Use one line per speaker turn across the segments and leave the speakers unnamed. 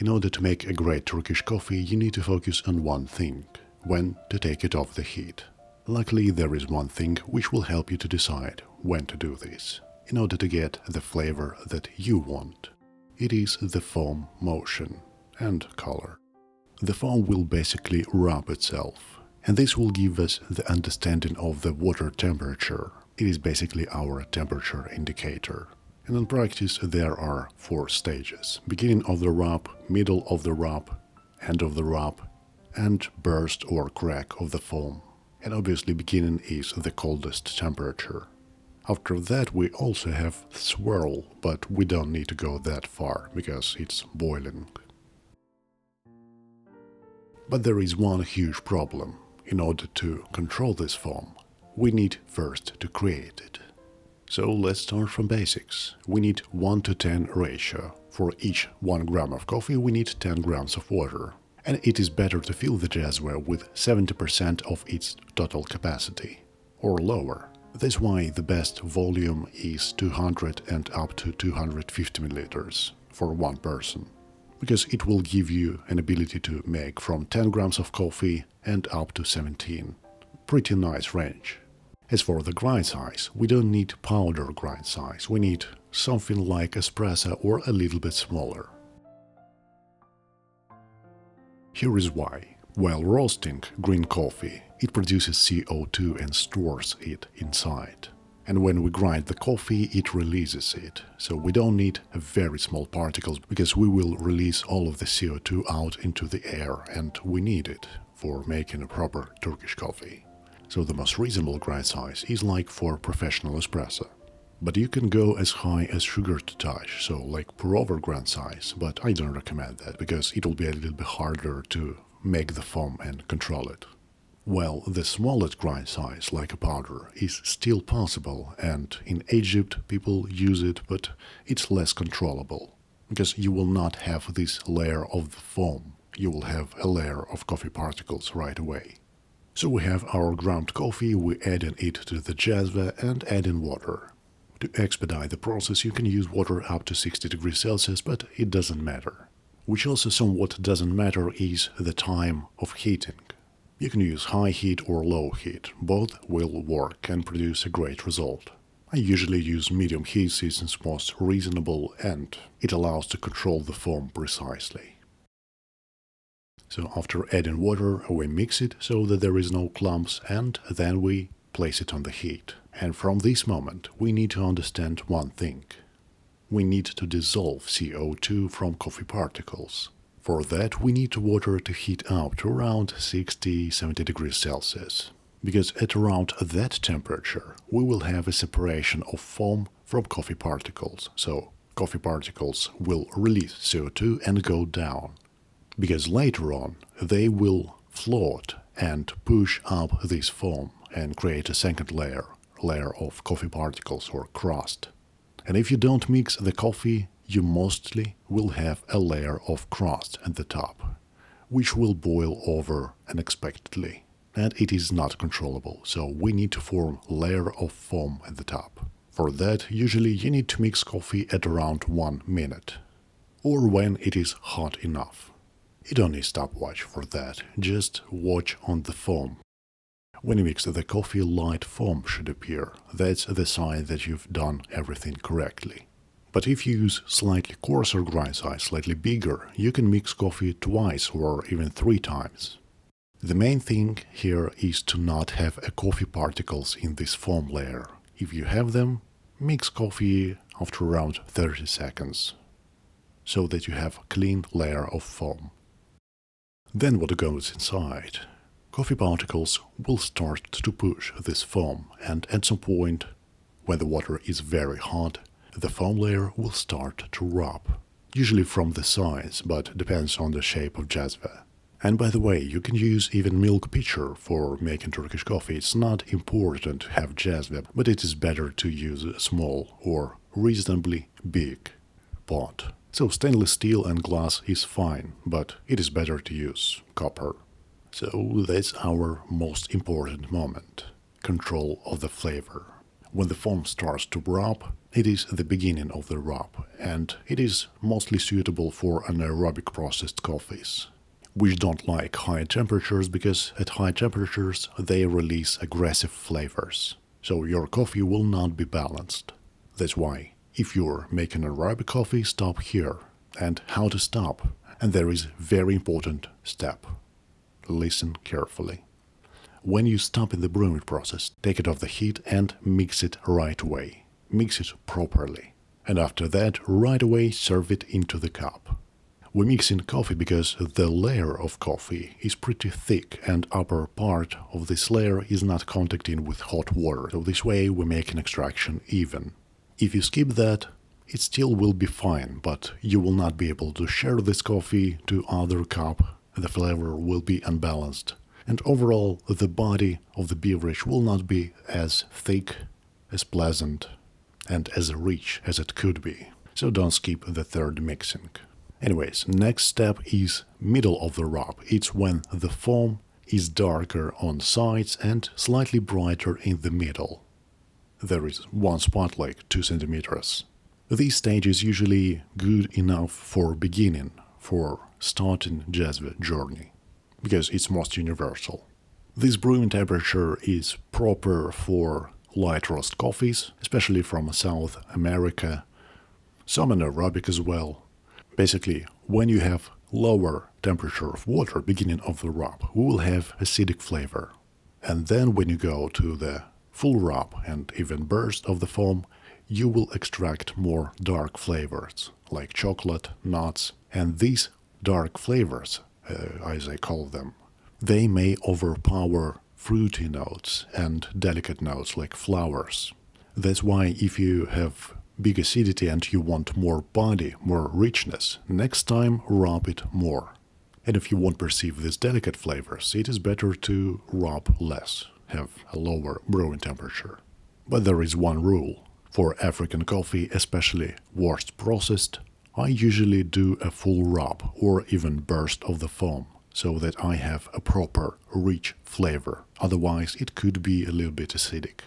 In order to make a great Turkish coffee, you need to focus on one thing: when to take it off the heat. Luckily, there is one thing which will help you to decide when to do this, in order to get the flavor that you want. It is the foam motion and color. The foam will basically rub itself, and this will give us the understanding of the water temperature. It is basically our temperature indicator. And in practice, there are 4 stages: beginning of the rub, middle of the rub, end of the rub, and burst or crack of the foam. And obviously beginning is the coldest temperature. After that we also have swirl, but we don't need to go that far, because it's boiling. But there is one huge problem. In order to control this foam, we need first to create it. So let's start from basics. We need 1:10 ratio. For each 1 gram of coffee we need 10 grams of water. And it is better to fill the jazzware with 70% of its total capacity, or lower. That's why the best volume is 200 and up to 250 milliliters for one person, because it will give you an ability to make from 10 grams of coffee and up to 17. Pretty nice range. As for the grind size, we don't need powder grind size, we need something like espresso or a little bit smaller. Here is why. While roasting green coffee, it produces CO2 and stores it inside. And when we grind the coffee, it releases it. So we don't need very small particles, because we will release all of the CO2 out into the air, and we need it for making a proper Turkish coffee. So the most reasonable grind size is like for professional espresso. But you can go as high as sugar to touch, so like pour-over grind size, but I don't recommend that, because it will be a little bit harder to make the foam and control it. Well, the smallest grind size, like a powder, is still possible, and in Egypt people use it, but it's less controllable, because you will not have this layer of the foam, you will have a layer of coffee particles right away. So we have our ground coffee, we add in it to the jazva and add in water. To expedite the process you can use water up to 60 degrees Celsius, but it doesn't matter. Which also somewhat doesn't matter is the time of heating. You can use high heat or low heat, both will work and produce a great result. I usually use medium heat since it's most reasonable and it allows to control the foam precisely. So after adding water, we mix it so that there is no clumps, and then we place it on the heat. And from this moment we need to understand one thing. We need to dissolve CO2 from coffee particles. For that we need water to heat up to around 60–70 degrees Celsius. Because at around that temperature we will have a separation of foam from coffee particles. So coffee particles will release CO2 and go down. Because later on they will float and push up this foam and create a second layer of coffee particles or crust. And if you don't mix the coffee, you mostly will have a layer of crust at the top, which will boil over unexpectedly, and it is not controllable, so we need to form a layer of foam at the top. For that, usually you need to mix coffee at around 1 minute, or when it is hot enough. You don't need stopwatch for that, just watch on the foam. When you mix the coffee, light foam should appear. That's the sign that you've done everything correctly. But if you use slightly coarser grind size, slightly bigger, you can mix coffee twice or even 3 times. The main thing here is to not have coffee particles in this foam layer. If you have them, mix coffee after around 30 seconds, so that you have a clean layer of foam. Then what goes inside? Coffee particles will start to push this foam, and at some point, when the water is very hot, the foam layer will start to rub, usually from the sides, but depends on the shape of jazva. And by the way, you can use even milk pitcher for making Turkish coffee. It's not important to have jazva, but it is better to use a small or reasonably big pot. So stainless steel and glass is fine, but it is better to use copper. So that's our most important moment, control of the flavor. When the foam starts to rub, it is the beginning of the rub, and it is mostly suitable for anaerobic processed coffees, which don't like high temperatures because at high temperatures they release aggressive flavors, so your coffee will not be balanced. That's why, if you're making anaerobic coffee, stop here. And how to stop? And there is a very important step. Listen carefully. When you stop in the brewing process, take it off the heat and mix it right away. Mix it properly. And after that, right away serve it into the cup. We mix in coffee because the layer of coffee is pretty thick and upper part of this layer is not contacting with hot water, so this way we make an extraction even. If you skip that, it still will be fine, but you will not be able to share this coffee to other cup, the flavor will be unbalanced, and overall the body of the beverage will not be as thick, as pleasant, and as rich as it could be, so don't skip the third mixing. Anyways, next step is middle of the rub. It's when the foam is darker on sides and slightly brighter in the middle. There is one spot like 2 centimeters. This stage is usually good enough for beginning, for starting jazz journey, because it's most universal. This brewing temperature is proper for light roast coffees, especially from South America, some anaerobic as well. Basically, when you have lower temperature of water beginning of the rub, we will have acidic flavor. And then when you go to the full rub and even burst of the foam, you will extract more dark flavors, like chocolate, nuts, and these dark flavors, as I call them, they may overpower fruity notes and delicate notes like flowers. That's why if you have big acidity and you want more body, more richness, next time rub it more. And if you won't perceive these delicate flavors, it is better to rub less, have a lower brewing temperature. But there is one rule. For African coffee, especially worst processed, I usually do a full rub or even burst of the foam, so that I have a proper, rich flavor. Otherwise, it could be a little bit acidic.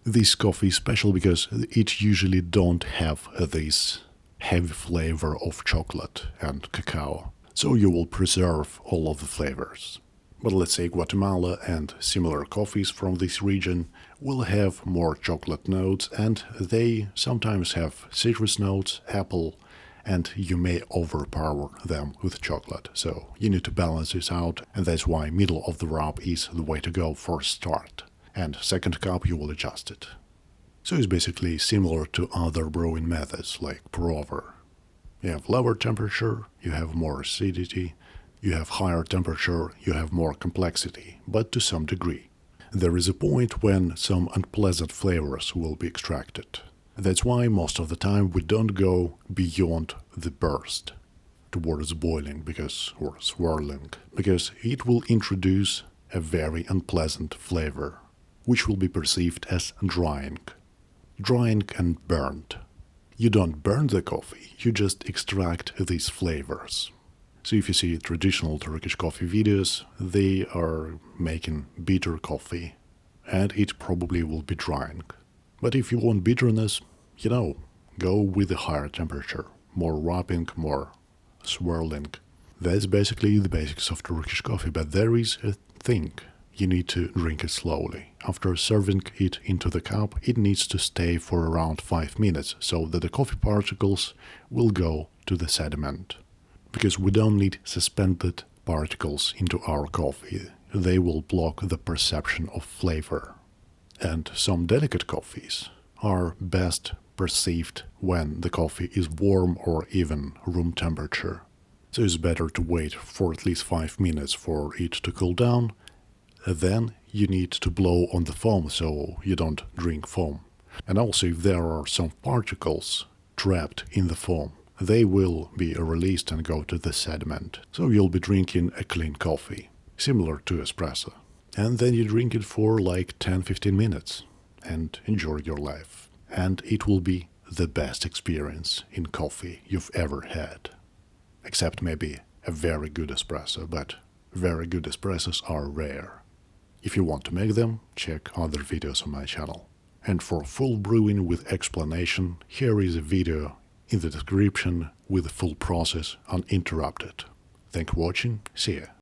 This coffee is special because it usually don't have this heavy flavor of chocolate and cacao, so you will preserve all of the flavors. But let's say Guatemala and similar coffees from this region will have more chocolate notes, and they sometimes have citrus notes, apple, and you may overpower them with chocolate. So you need to balance this out, and that's why middle of the rub is the way to go for start. And second cup you will adjust it. So it's basically similar to other brewing methods like pour-over. You have lower temperature, you have more acidity, you have higher temperature, you have more complexity, but to some degree. There is a point when some unpleasant flavors will be extracted. That's why most of the time we don't go beyond the burst towards boiling or swirling, because it will introduce a very unpleasant flavor, which will be perceived as drying. Drying and burnt. You don't burn the coffee, you just extract these flavors. So if you see traditional Turkish coffee videos, they are making bitter coffee, and it probably will be drying. But if you want bitterness, go with a higher temperature, more rubbing, more swirling. That's basically the basics of Turkish coffee, but there is a thing. You need to drink it slowly. After serving it into the cup, it needs to stay for around 5 minutes so that the coffee particles will go to the sediment. Because we don't need suspended particles into our coffee. They will block the perception of flavor. And some delicate coffees are best perceived when the coffee is warm or even room temperature. So it's better to wait for at least 5 minutes for it to cool down. Then you need to blow on the foam so you don't drink foam. And also if there are some particles trapped in the foam, they will be released and go to the sediment. So you'll be drinking a clean coffee, similar to espresso. And then you drink it for like 10-15 minutes and enjoy your life. And it will be the best experience in coffee you've ever had. Except maybe a very good espresso, but very good espressos are rare. If you want to make them, check other videos on my channel. And for full brewing with explanation, here is a video in the description with the full process uninterrupted. Thank you for watching, see ya.